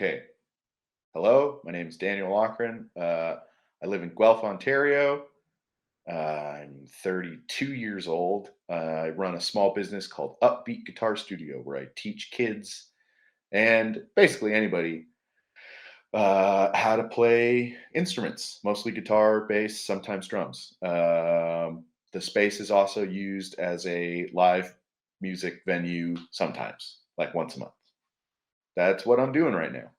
Okay. Hello, my name is Daniel Loughrin. I live in Guelph, Ontario. I'm 32 years old. I run a small business called Upbeat Guitar Studio where I teach kids and basically anybody how to play instruments, mostly guitar, bass, sometimes drums. The space is also used as a live music venue sometimes, like once a month. That's what I'm doing right now.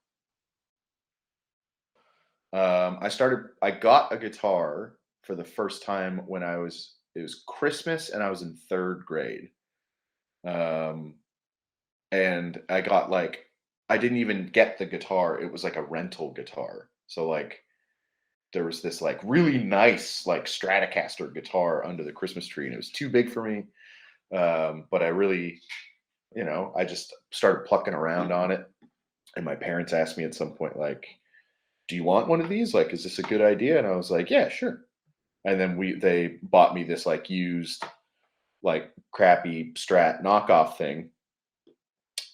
I got a guitar for the first time when it was Christmas and I was in third grade. Um, and I didn't even get the guitar. It was like a rental guitar. So like, there was this like really nice, like Stratocaster guitar under the Christmas tree and it was too big for me. But I really, I just started plucking around on it. And my parents asked me at some point, like, do you want one of these? Like, is this a good idea? And I was like, yeah, sure. And then they bought me this like used, like crappy Strat knockoff thing.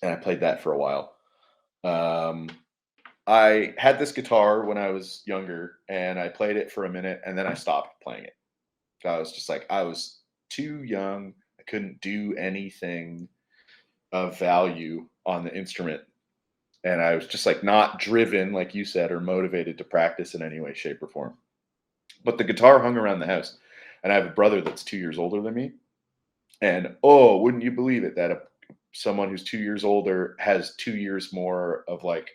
And I played that for a while. Um, I had this guitar when I was younger and I played it for a minute and then I stopped playing it. I was just like, I was too young. I couldn't do anything of value on the instrument. And I was just like not driven, like you said, or motivated to practice in any way, shape, or form. But the guitar hung around the house. And I have a brother that's 2 years older than me. And oh, wouldn't you believe it that someone who's 2 years older has 2 years more of like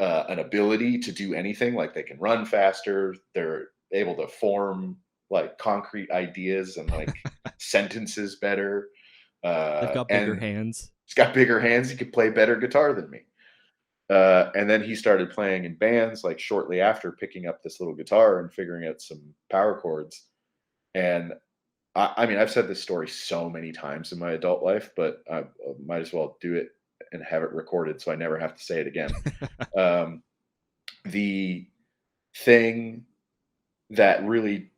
an ability to do anything? Like they can run faster. They're able to form like concrete ideas and like sentences better. They've got bigger And hands. he's got bigger hands. He could play better guitar than me. And then he started playing in bands like shortly after picking up this little guitar and figuring out some power chords. And I mean, I've said this story so many times in my adult life, but I might as well do it and have it recorded so I never have to say it again. Um, the thing that really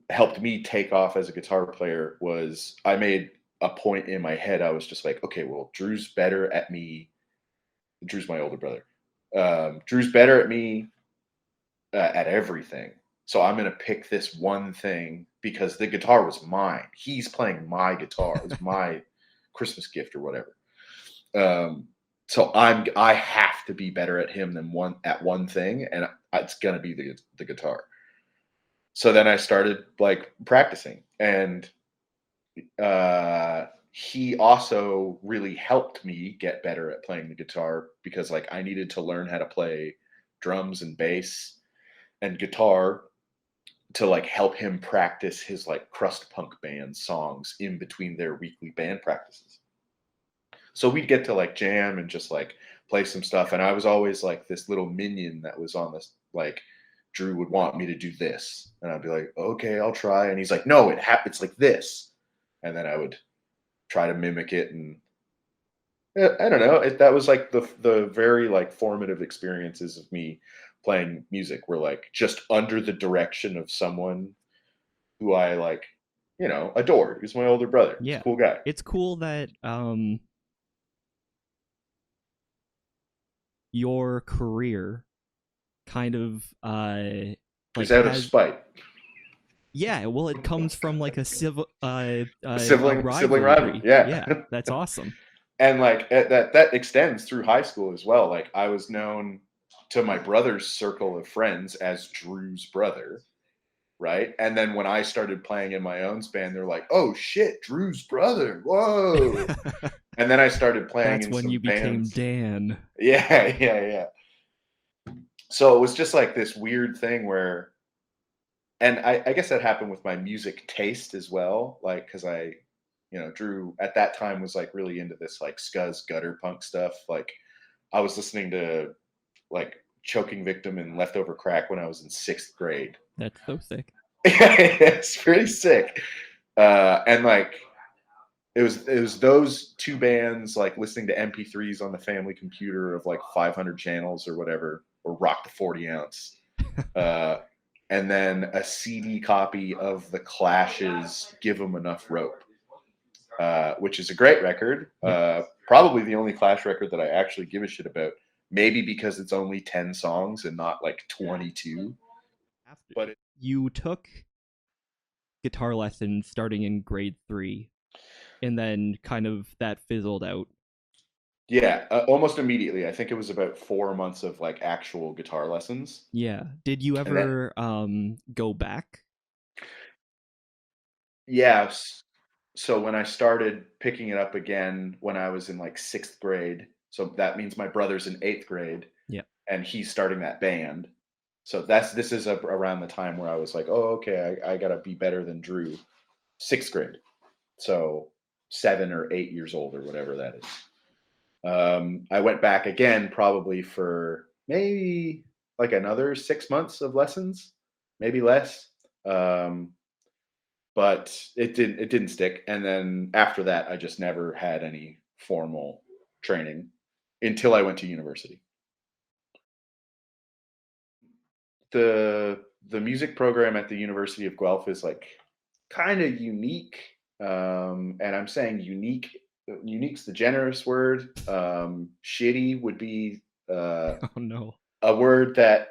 helped me take off as a guitar player was I made a point in my head. I was just like, okay, well, Drew's better at me. Drew's my older brother. Drew's better at me at everything. So I'm going to pick this one thing because the guitar was mine. He's playing my guitar. It's my Christmas gift or whatever. So I have to be better at him than one thing, and it's gonna be the guitar. So then I started like practicing, and he also really helped me get better at playing the guitar because like I needed to learn how to play drums and bass and guitar to like help him practice his like crust punk band songs in between their weekly band practices. So we'd get to like jam and just like play some stuff. And I was always like this little minion that was on this, like, Drew would want me to do this. And I'd be like, okay, I'll try. And he's like, no, it's like this. And then I would try to mimic it. And I don't know. That was like the very like formative experiences of me playing music were like just under the direction of someone who I like, adored. He's my older brother. He's a Yeah. cool guy. It's cool that your career kind of He's like out of has spite. yeah, well it comes from like a civil a Sibling rivalry. rivalry. Yeah. Yeah, that's awesome. And like that extends through high school as well. Like I was known to my brother's circle of friends as Drew's brother, right? And then when I started playing in my own band, they're like, "Oh shit, Drew's brother! Whoa!" And then I started playing That's in when some you became bands. Dan. Yeah, yeah, yeah. So it was just like this weird thing where, and I guess that happened with my music taste as well. Like, because Drew at that time was like really into this like scuzz gutter punk stuff. Like, I was listening to like Choking Victim and Leftover Crack when I was in sixth grade. That's so sick. It's pretty sick. And like it was those two bands like listening to MP3s on the family computer of like 500 channels or whatever, or Rock the 40 ounce. And then a CD copy of The Clash's "Give 'Em Enough Rope," which is a great record. Yep. Probably the only Clash record that I actually give a shit about. maybe because it's only 10 songs and not like 22. After But you took guitar lessons starting in grade 3, and then kind of that fizzled out. yeah, almost immediately. I think it was about 4 months of like actual guitar lessons. Yeah. Did you And then, ever go back? yeah, so when I started picking it up again when I was in like 6th grade, so that means my brother's in 8th grade Yeah. and he's starting that band. So this is around the time where I was like, oh, okay, I gotta be better than Drew. 6th grade, so 7 or 8 years old or whatever that is. I went back again probably for maybe like another 6 months of lessons, maybe less. Um, but it didn't stick. And then after that, I just never had any formal training until I went to university. The music program at the University of Guelph is like kind of unique. And I'm saying unique. Unique's the generous word. Shitty would be Oh no. a word that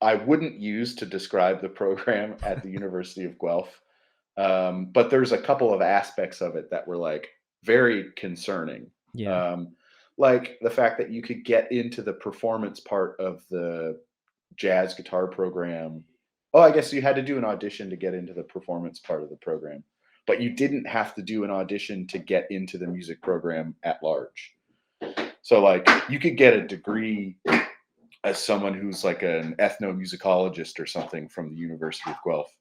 I wouldn't use to describe the program at the University of Guelph. But there's a couple of aspects of it that were like very concerning. Yeah. Um, like the fact that you could get into the performance part of the jazz guitar program. Oh, I guess you had to do an audition to get into the performance part of the program, but you didn't have to do an audition to get into the music program at large. So, like, you could get a degree as someone who's like an ethnomusicologist or something from the University of Guelph,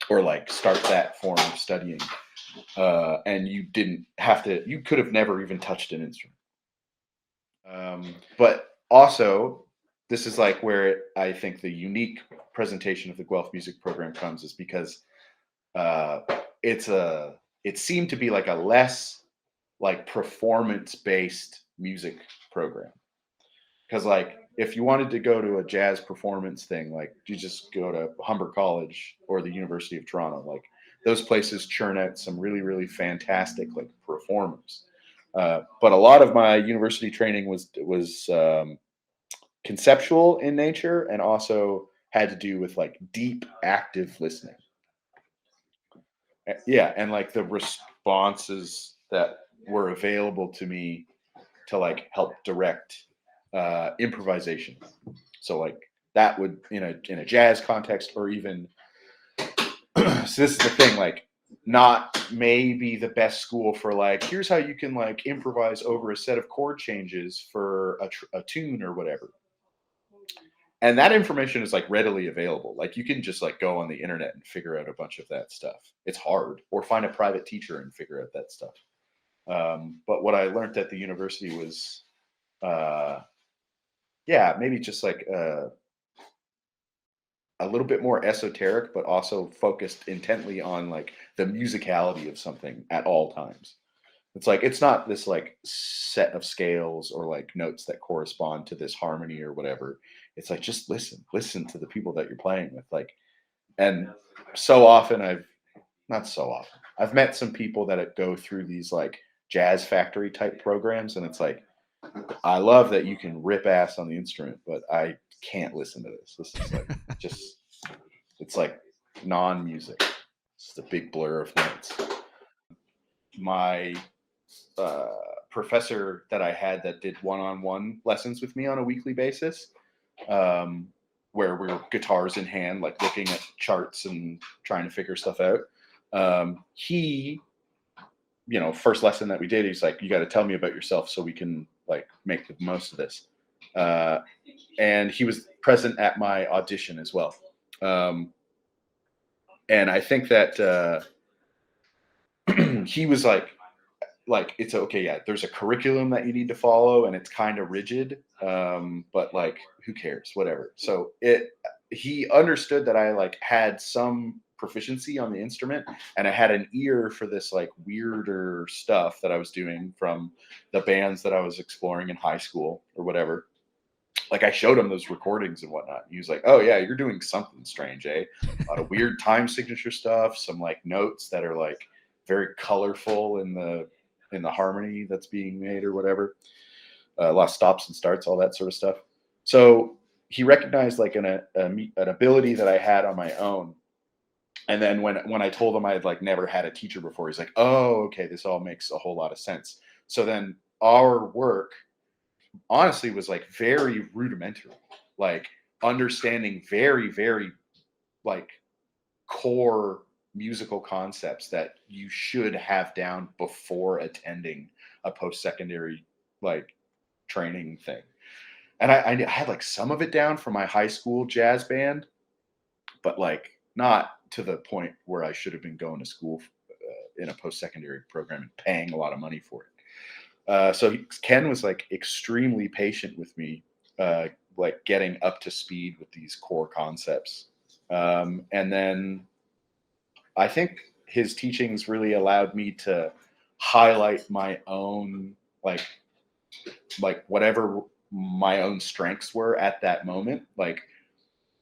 or like start that form of studying. And you didn't have to, you could have never even touched an instrument. But also, this is like where I think the unique presentation of the Guelph music program comes, is because uh, it's a, it seemed to be like a less like performance based music program. Because like if you wanted to go to a jazz performance thing, like you just go to Humber College or the University of Toronto. Like those places churn out some really really fantastic like performers. But a lot of my university training was conceptual in nature and also had to do with like deep active listening. Yeah, and like the responses that were available to me to like help direct improvisation. So like that would in a jazz context, or even so this is the thing, like not maybe the best school for like here's how you can like improvise over a set of chord changes for a tune or whatever. And that information is like readily available. Like you can just like go on the internet and figure out a bunch of that stuff. It's hard, or find a private teacher and figure out that stuff. But what I learned at the university was uh, yeah, maybe just like a little bit more esoteric, but also focused intently on like the musicality of something at all times. It's like it's not this like set of scales or like notes that correspond to this harmony or whatever. It's like just listen to the people that you're playing with. Like, and so often not so often. I've met some people that go through these like jazz factory type programs, and it's like I love that you can rip ass on the instrument, but I can't listen to this. This is like just it's like non-music. It's just a big blur of notes. My uh, professor that I had that did one-on-one lessons with me on a weekly basis, um, where we're guitars in hand, like looking at charts and trying to figure stuff out. He, first lesson that we did, he's like, "You got to tell me about yourself so we can like make the most of this." Uh, and he was present at my audition as well. Um, and I think that he was like it's okay, yeah, there's a curriculum that you need to follow and it's kind of rigid, but like who cares, whatever. So it he understood that I like had some proficiency on the instrument, and I had an ear for this like weirder stuff that I was doing from the bands that I was exploring in high school or whatever. Like I showed him those recordings and whatnot. He was like, "Oh yeah, you're doing something strange, eh? A lot of weird time signature stuff, some like notes that are like very colorful in the harmony that's being made or whatever." a lot of stops and starts, all that sort of stuff. So he recognized like an ability that I had on my own. And then when I told him I had like never had a teacher before, he's like, "Oh, okay, this all makes a whole lot of sense." So then our work honestly was like very rudimentary, like understanding very, very like core musical concepts that you should have down before attending a post-secondary like training thing. And I had like some of it down from my high school jazz band, but like not to the point where I should have been going to school in a post-secondary program and paying a lot of money for it. Ken was like extremely patient with me, like getting up to speed with these core concepts. And then I think his teachings really allowed me to highlight my own like whatever my own strengths were at that moment. Like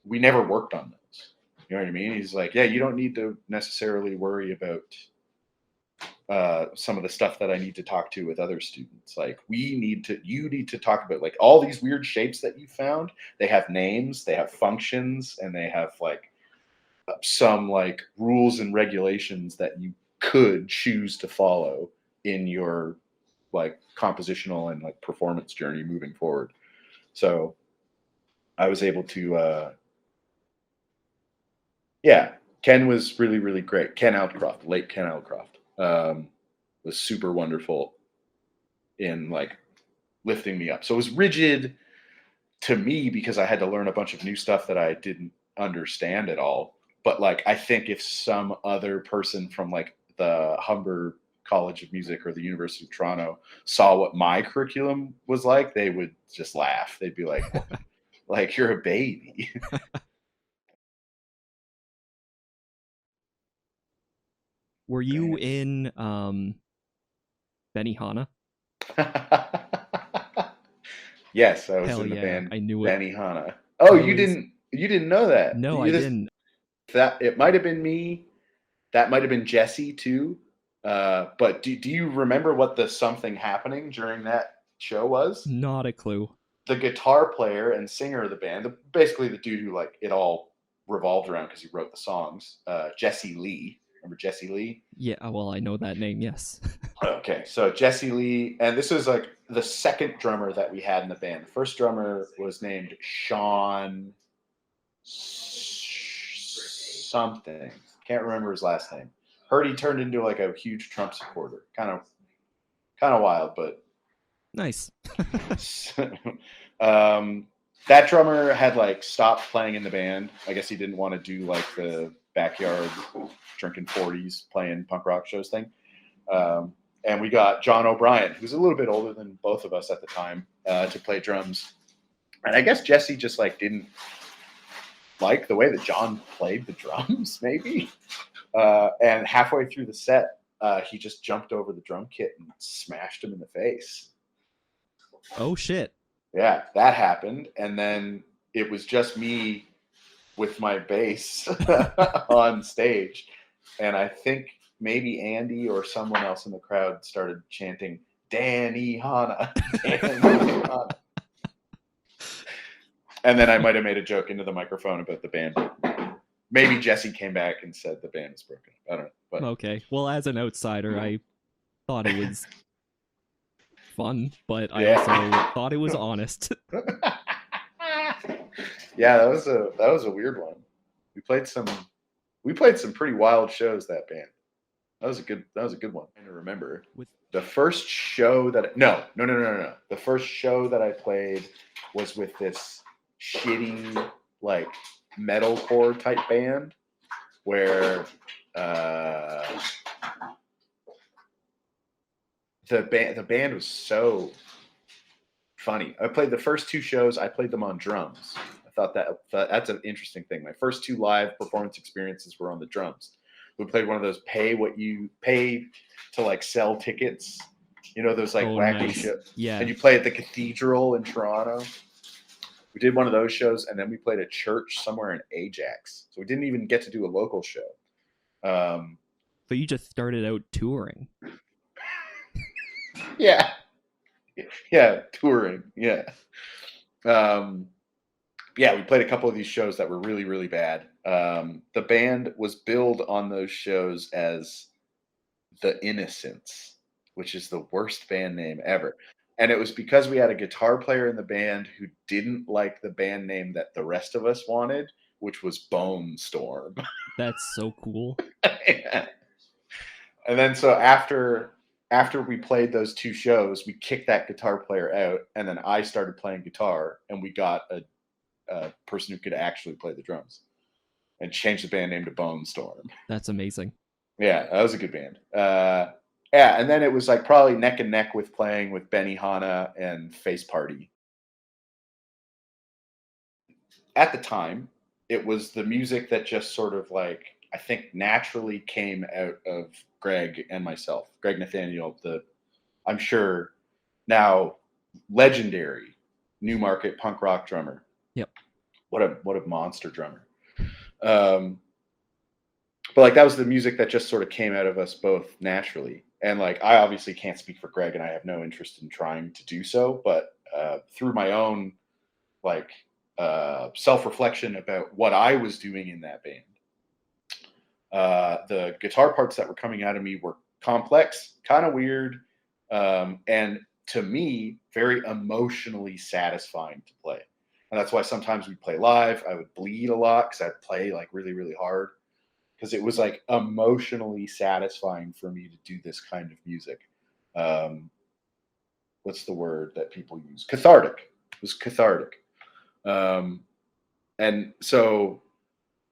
we never worked on those. You know what I mean? He's like, yeah, you don't need to necessarily worry about some of the stuff that I need to talk to with other students. Like you need to talk about like all these weird shapes that you found. They have names, they have functions, and they have like some like rules and regulations that you could choose to follow in your like compositional and like performance journey moving forward. So I was able to yeah, Ken was really, really great. Ken Aldcroft, late Ken Aldcroft, was super wonderful in like lifting me up. So it was rigid to me because I had to learn a bunch of new stuff that I didn't understand at all. But like, I think if some other person from like the Humber College of Music or the University of Toronto saw what my curriculum was like, they would just laugh. They'd be like, like you're a baby. Were you in Benihana? Yes, I was Hell in the yeah, band I knew it. Benihana. Oh, I was you didn't know that. no, I didn't. That it might have been me. That might have been Jesse too. But do you remember what the something happening during that show was? Not a clue. The guitar player and singer of the band, basically the dude who like it all revolved around because he wrote the songs. Jesse Lee, remember Jesse Lee? Yeah, well, I know that name. Yes. Okay, so Jesse Lee, and this is like the second drummer that we had in the band. The first drummer was named Sean something. Can't remember his last name. Heard he turned into like a huge Trump supporter. Kind of wild, but Nice. um, that drummer had like stopped playing in the band. I guess he didn't want to do like the backyard drinking 40s playing punk rock shows thing. And we got John O'Brien, who's a little bit older than both of us at the time, to play drums. And I guess Jesse just like didn't like the way that John played the drums, maybe. And halfway through the set, he just jumped over the drum kit and smashed him in the face. Oh shit. Yeah, that happened. And then it was just me with my bass on stage. And I think maybe Andy or someone else in the crowd started chanting, Danny Hanna, Danny Hanna. And then I might have made a joke into the microphone about the band. Maybe Jesse came back and said the band was broken. I don't know. But Okay. Well, as an outsider, I thought it was fun, but I also thought it was honest. Yeah, that was a weird one. We played some pretty wild shows, that band. That was a good one. I remember. The first show that no. The first show that I played was with this shitty like metalcore type band where the band was so funny. I played the first two shows. I played them on drums. I thought that's an interesting thing. My first two live performance experiences were on the drums. We played one of those pay to like sell tickets. You know, those like wacky nice. shows. Yeah. And you play at the Cathedral in Toronto. We did one of those shows, and then we played a church somewhere in Ajax. So we didn't even get to do a local show. So you just started out touring. Yeah. Yeah, touring. Yeah. Um, yeah, we played a couple of these shows that were really, really bad. The band was billed on those shows as The Innocents, which is the worst band name ever. And it was because we had a guitar player in the band who didn't like the band name that the rest of us wanted, which was Bone Storm. That's so cool. Yeah. And then so after we played those two shows, we kicked that guitar player out, and then I started playing guitar, and we got a person who could actually play the drums, and changed the band name to Bone Storm. That's amazing. Yeah, that was a good band. Yeah, and then it was like probably neck and neck with playing with Benny Hanna and Face Party. At the time, it was the music that just sort of like I think naturally came out of Greg and myself. Greg Nathaniel, the I'm sure now legendary Newmarket punk rock drummer. Yep. What a monster drummer. Um, but like that was the music that just sort of came out of us both naturally. And like I obviously can't speak for Greg, and I have no interest in trying to do so. But through my own like self reflection about what I was doing in that band, the guitar parts that were coming out of me were complex, kind of weird, and to me, very emotionally satisfying to play. And that's why sometimes we play live. I would bleed a lot because I'd play like really, really hard because it was like emotionally satisfying for me to do this kind of music. Um, what's the word that people use? Cathartic. It was cathartic. Um, and so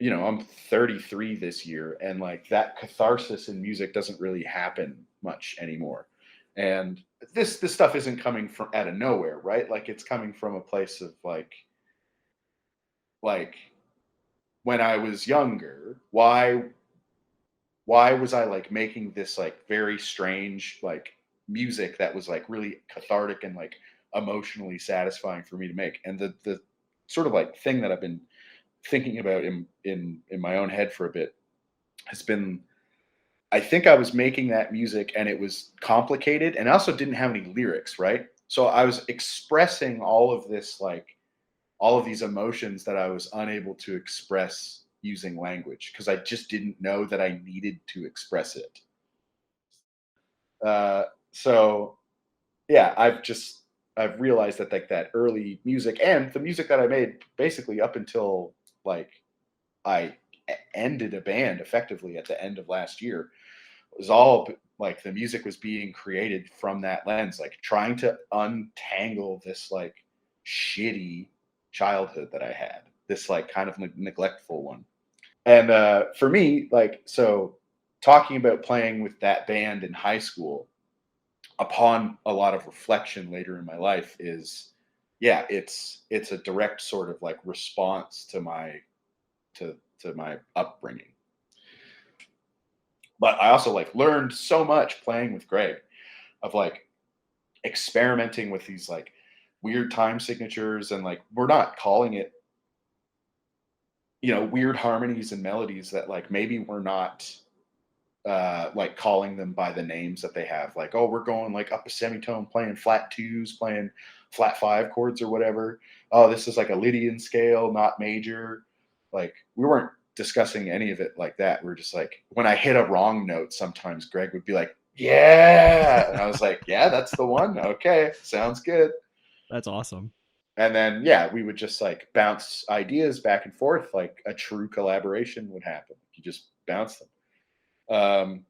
I'm 33 this year, and like that catharsis in music doesn't really happen much anymore. And this stuff isn't coming from out of nowhere, right? Like it's coming from a place of like when I was younger, why was I like making this like very strange like music that was like really cathartic and like emotionally satisfying for me to make? And the sort of like thing that I've been thinking about in my own head for a bit has been I think I was making that music and it was complicated and I also didn't have any lyrics, right? So I was expressing all of these emotions that I was unable to express using language because I just didn't know that I needed to express it. Uh, so yeah, I've realized that like that early music and the music that I made basically up until like I ended a band effectively at the end of last year was all like the music was being created from that lens, like trying to untangle this like shitty childhood that I had, this like kind of neglectful one. And for me, like, so talking about playing with that band in high school, upon a lot of reflection later in my life, is yeah, it's a direct sort of like response to my upbringing. But I also like learned so much playing with Greg of like experimenting with these like weird time signatures and like we're not calling it weird harmonies and melodies that like maybe we're not like calling them by the names that they have, like, oh, we're going like up a semitone playing flat twos, playing flat five chords or whatever. Oh, this is like a Lydian scale, not major. Like we weren't discussing any of it like that. We're just like when I hit a wrong note, sometimes Greg would be like, yeah, and I was like, yeah, that's the one. Okay, sounds good. That's awesome. And then yeah, we would just like bounce ideas back and forth like a true collaboration would happen. You just bounce them.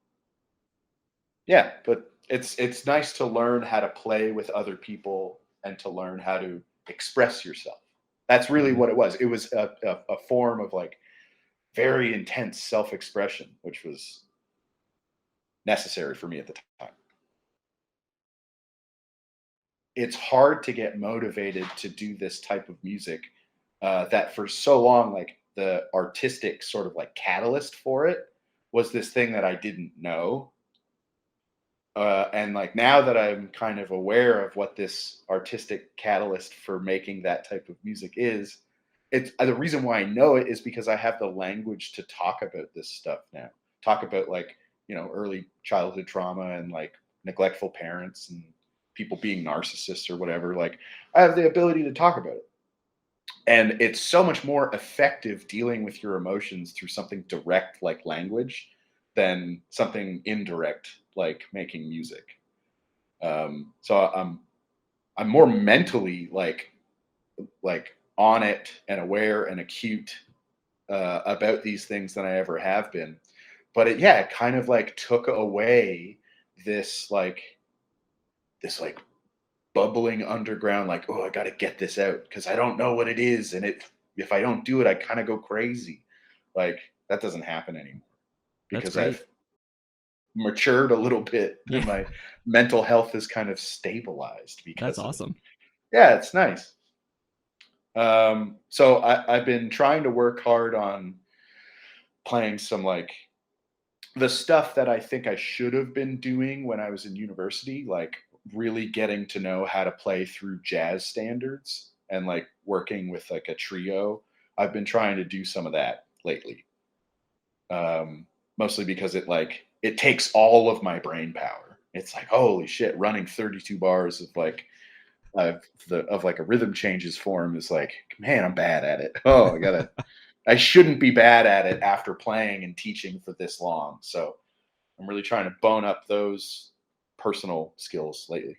Yeah, but it's nice to learn how to play with other people and to learn how to express yourself. That's really Mhm. what it was. It was a form of like very intense self-expression, which was necessary for me at the time. It's hard to get motivated to do this type of music that for so long, like the artistic sort of like catalyst for it was this thing that I didn't know. And like now that I'm kind of aware of what this artistic catalyst for making that type of music is, it's the reason why I know it is because I have the language to talk about this stuff now. Talk about like early childhood trauma and like neglectful parents and people being narcissists or whatever. Like, I have the ability to talk about it. And it's so much more effective dealing with your emotions through something direct like language than something indirect like making music. So I'm more mentally like on it and aware and acute about these things than I ever have been. But it kind of like took away this like this bubbling underground, like, oh, I got to get this out because I don't know what it is, and if I don't do it, I kind of go crazy. Like that doesn't happen anymore That's because great. I've matured a little bit and Yeah, my mental health is kind of stabilized that's because of it. awesome. Yeah, it's nice. So I've been trying to work hard on playing some like the stuff that I think I should have been doing when I was in university, like really getting to know how to play through jazz standards and like working with like a trio. I've been trying to do some of that lately. Mostly because it takes all of my brain power. It's like, holy shit, running 32 bars of like of like a rhythm changes form is like, man, I'm bad at it. Oh, I shouldn't be bad at it after playing and teaching for this long. So I'm really trying to bone up those personal skills lately.